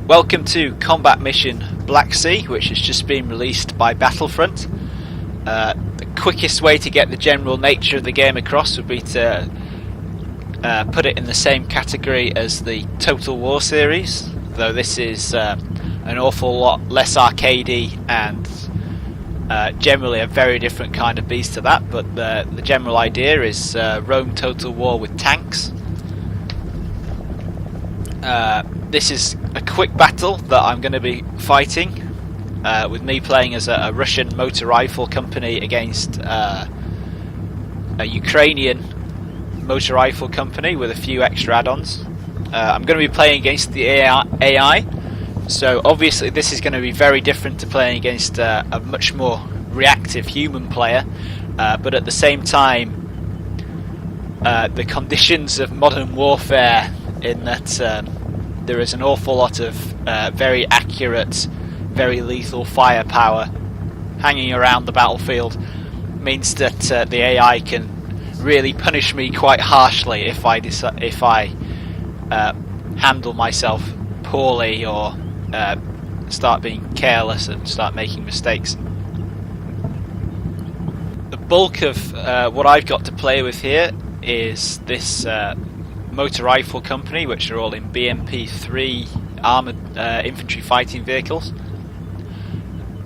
Welcome to Combat Mission Black Sea, which has just been released by Battlefront. The quickest way to get the general nature of the game across would be to put it in the same category as the Total War series, though this is an awful lot less arcadey and generally a very different kind of beast to that, but the general idea is Rome Total War with tanks. This is a quick battle that I'm going to be fighting, with me playing as a Russian motor rifle company against a Ukrainian motor rifle company with a few extra add-ons. I'm going to be playing against the AI, so obviously this is going to be very different to playing against a much more reactive human player, but at the same time the conditions of modern warfare, in that there is an awful lot of very accurate, very lethal firepower hanging around the battlefield, means that the AI can really punish me quite harshly if I handle myself poorly or start being careless and start making mistakes. The bulk of what I've got to play with here is this motor rifle company, which are all in BMP-3 armoured infantry fighting vehicles.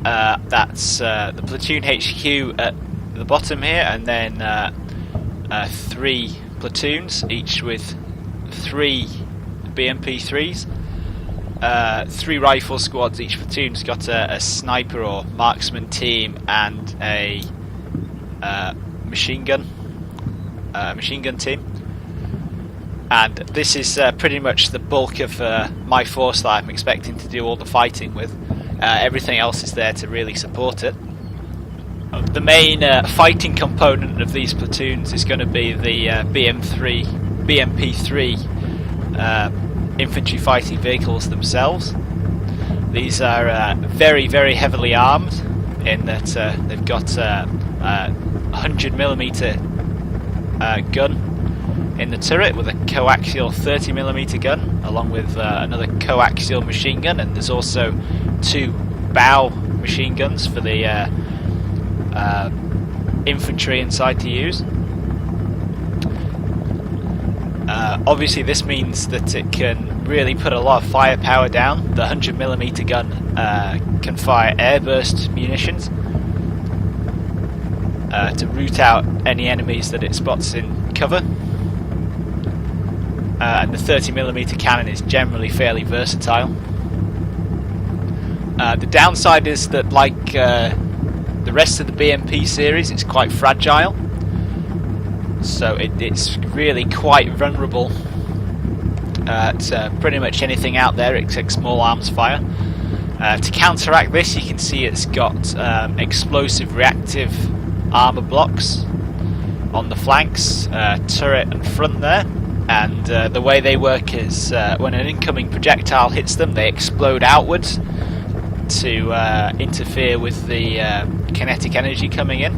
That's the platoon HQ at the bottom here, and then 3 platoons, each with 3 BMP-3s. 3 rifle squads. Each platoon's got a sniper or marksman team and a machine gun team. And this is pretty much the bulk of my force that I'm expecting to do all the fighting with. Everything else is there to really support it. The main fighting component of these platoons is going to be the BMP-3 infantry fighting vehicles themselves. These are very, very heavily armed, in that they've got a 100mm gun in the turret with a coaxial 30mm gun, along with another coaxial machine gun, and there's also 2 bow machine guns for the infantry inside to use. Obviously this means that it can really put a lot of firepower down. The 100mm gun can fire airburst munitions to root out any enemies that it spots in cover. And the 30mm cannon is generally fairly versatile. The downside is that, like the rest of the BMP series, it's quite fragile, so it's really quite vulnerable to pretty much anything out there except small arms fire. To counteract this, you can see it's got explosive reactive armour blocks on the flanks, turret and front there. And the way they work is when an incoming projectile hits them, they explode outwards to interfere with the kinetic energy coming in.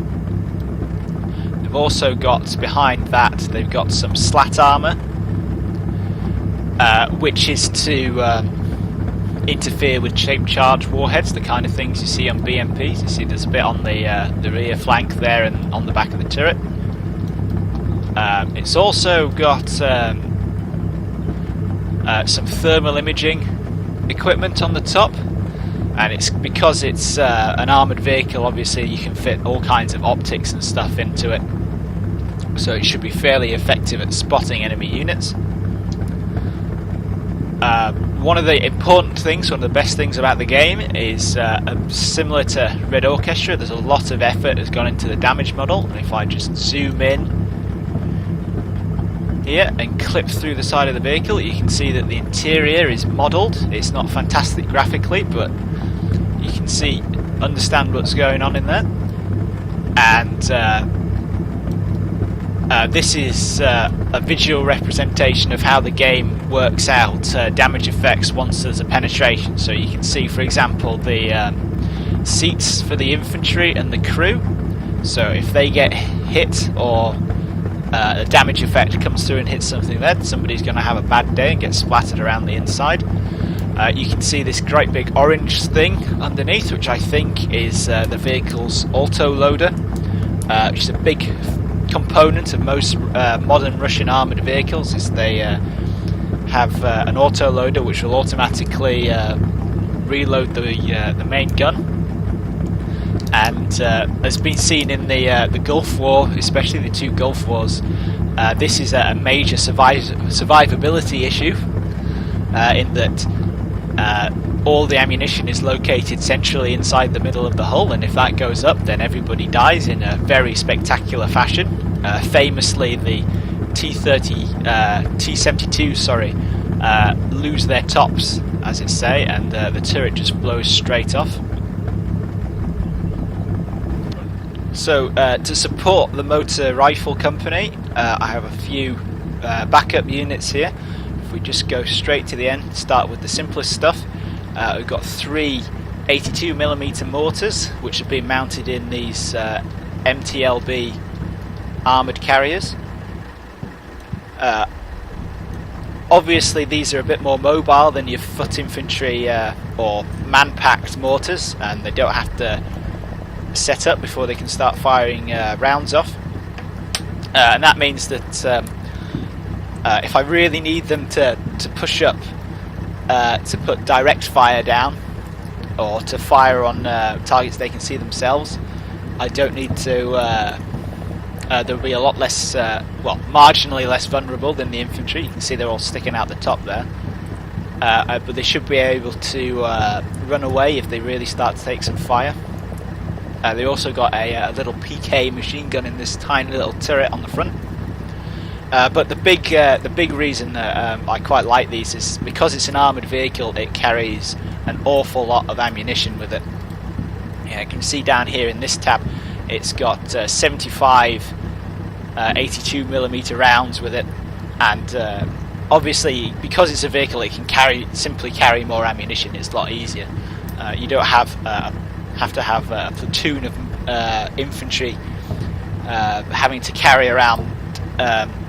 They've also got, behind that, they've got some slat armour, which is to interfere with shaped charge warheads, the kind of things you see on BMPs. You see there's a bit on the rear flank there and on the back of the turret. It's also got some thermal imaging equipment on the top, and it's because it's an armoured vehicle, obviously you can fit all kinds of optics and stuff into it, so it should be fairly effective at spotting enemy units. One of the important things, one of the best things about the game is similar to Red Orchestra, there's a lot of effort has gone into the damage model, and if I just zoom in here and clip through the side of the vehicle, you can see that the interior is modelled. It's not fantastic graphically, but you can understand what's going on in there. And this is a visual representation of how the game works out damage effects once there's a penetration. So you can see, for example, the seats for the infantry and the crew. So if they get hit, or a damage effect comes through and hits something there, somebody's going to have a bad day and get splattered around the inside. You can see this great big orange thing underneath, which I think is the vehicle's auto-loader, which is a big component of most modern Russian armoured vehicles, is they have an auto-loader which will automatically reload the main gun. And as been seen in the Gulf War, especially the two Gulf Wars, this is a major survivability issue, in that all the ammunition is located centrally inside the middle of the hull, and if that goes up, then everybody dies in a very spectacular fashion. Famously, the T-72, lose their tops, as it say, and the turret just blows straight off. So to support the motor rifle company, I have a few backup units here. If we just go straight to the end, start with the simplest stuff. We've got 3 82mm mortars, which have been mounted in these MTLB armoured carriers. Obviously these are a bit more mobile than your foot infantry or man-packed mortars, and they don't have to set up before they can start firing rounds off. And that means that if I really need them to push up, to put direct fire down, or to fire on targets they can see themselves, I don't need to. They'll be a lot less, well, marginally less vulnerable than the infantry. You can see they're all sticking out the top there. But they should be able to run away if they really start to take some fire. They also got a little PK machine gun in this tiny little turret on the front. But the big reason that I quite like these is because it's an armoured vehicle. It carries an awful lot of ammunition with it. Yeah, you can see down here in this tab, it's got 75 82mm rounds with it, and obviously because it's a vehicle, it can simply carry more ammunition. It's a lot easier. You don't have to have a platoon of infantry having to carry around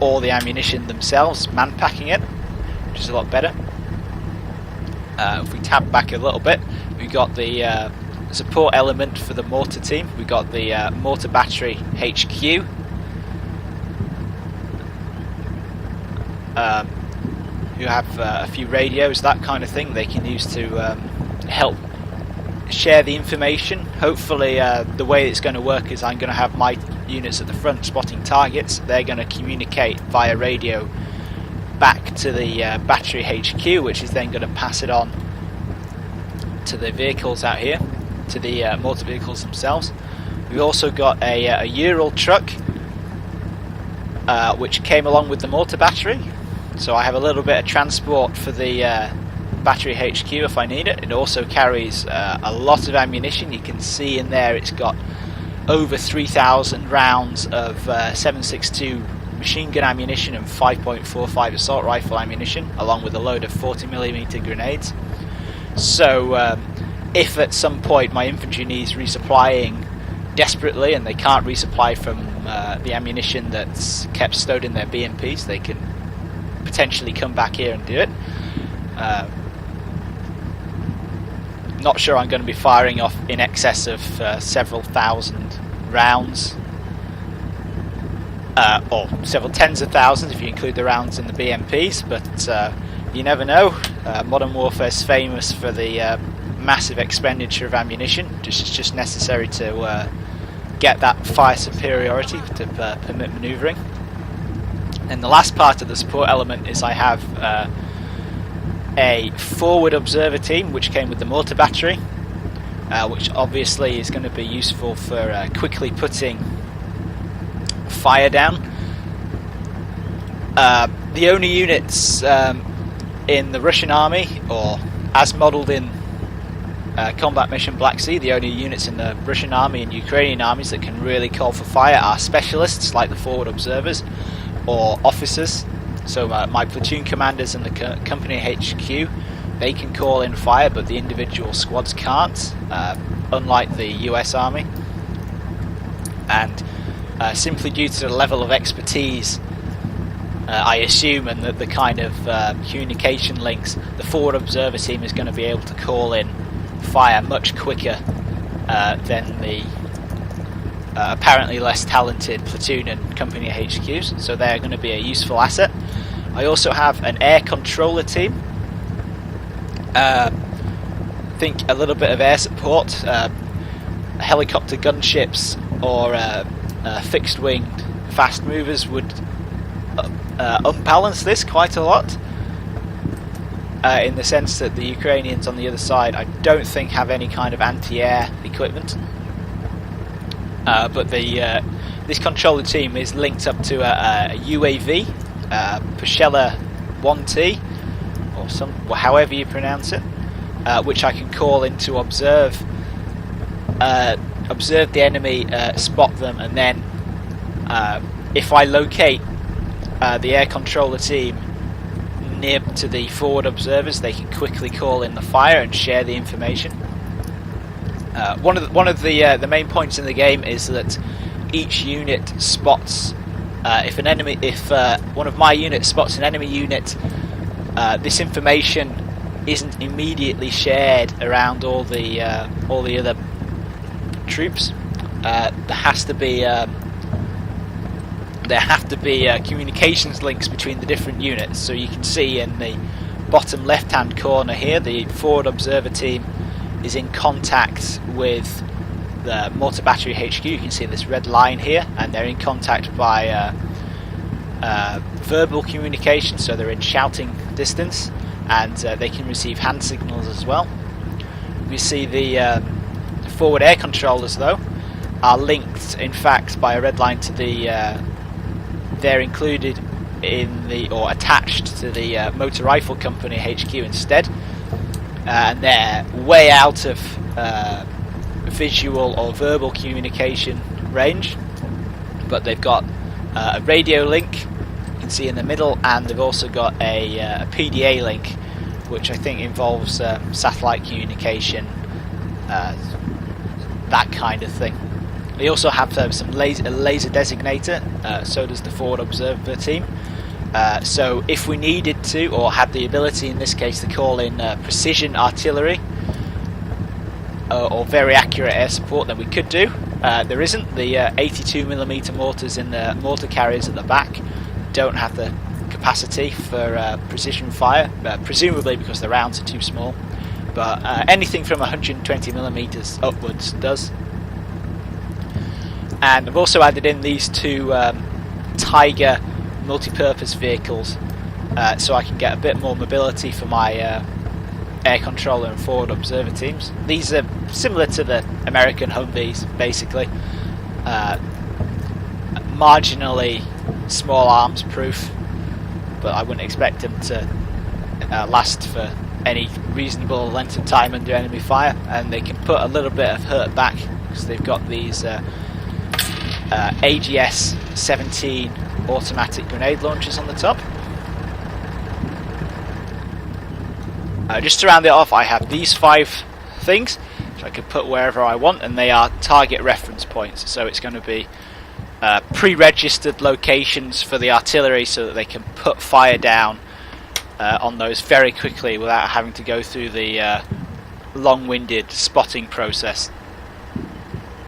all the ammunition themselves, man-packing it, which is a lot better. If we tab back a little bit, we've got the support element for the mortar team. We've got the mortar battery HQ. Who have a few radios, that kind of thing, they can use to help share the information. Hopefully the way it's going to work is I'm going to have my units at the front spotting targets. They're going to communicate via radio back to the battery HQ, which is then going to pass it on to the vehicles out here, to the mortar vehicles themselves. We've also got a Ural truck which came along with the mortar battery, so I have a little bit of transport for the battery HQ if I need it. It also carries a lot of ammunition. You can see in there it's got over 3,000 rounds of 7.62 machine gun ammunition and 5.45 assault rifle ammunition, along with a load of 40mm grenades. So if at some point my infantry needs resupplying desperately and they can't resupply from the ammunition that's kept stowed in their BMPs, they can potentially come back here and do it. Not sure I'm going to be firing off in excess of several thousand rounds, or several tens of thousands if you include the rounds in the BMPs, but you never know. Modern Warfare is famous for the massive expenditure of ammunition. It's just necessary to get that fire superiority to permit manoeuvring. And the last part of the support element is I have a forward observer team which came with the mortar battery, which obviously is going to be useful for quickly putting fire down. The only units in the Russian army, or as modelled in Combat Mission Black Sea, the only units in the Russian army and Ukrainian armies that can really call for fire are specialists like the forward observers, or officers. So my platoon commanders and the company HQ, they can call in fire, but the individual squads can't, unlike the US Army. And simply due to the level of expertise I assume, and that the kind of communication links, the forward observer team is going to be able to call in fire much quicker than the apparently less talented platoon and company HQs, so they're going to be a useful asset. I also have an air controller team. Think a little bit of air support, helicopter gunships or fixed winged fast movers would unbalance this quite a lot, in the sense that the Ukrainians on the other side I don't think have any kind of anti-air equipment, but this controller team is linked up to a UAV, Pashela 1T, or however you pronounce it, which I can call in to observe the enemy, spot them, and then if I locate the air controller team near to the forward observers, they can quickly call in the fire and share the information. One of the main points in the game is that each unit spots if one of my units spots an enemy unit, this information isn't immediately shared around all the other troops. There have to be communications links between the different units. So you can see in the bottom left hand corner here, the forward observer team is in contact with the mortar battery HQ. You can see this red line here, and they're in contact by verbal communication, so they're in shouting distance, and they can receive hand signals as well. We see the forward air controllers though are linked in fact by a red line to the they're included in the, or attached to the motor rifle company HQ instead, and they're way out of visual or verbal communication range, but they've got a radio link you can see in the middle, and they've also got a PDA link, which I think involves satellite communication, that kind of thing. They also have some laser designator, so does the forward observer team. So if we needed to, or had the ability in this case, to call in precision artillery or very accurate air support, then we could do. There isn't. The 82mm mortars in the mortar carriers at the back don't have the capacity for precision fire, presumably because the rounds are too small, but anything from 120mm upwards does. And I've also added in these two Tiger multi-purpose vehicles, so I can get a bit more mobility for my air controller and forward observer teams. These are similar to the American Humvees, basically. Marginally small arms proof, but I wouldn't expect them to last for any reasonable length of time under enemy fire, and they can put a little bit of hurt back because they've got these AGS 17 automatic grenade launchers on the top. Just to round it off, I have these 5 things which I can put wherever I want, and they are target reference points, so it's going to be pre-registered locations for the artillery so that they can put fire down on those very quickly without having to go through the long-winded spotting process.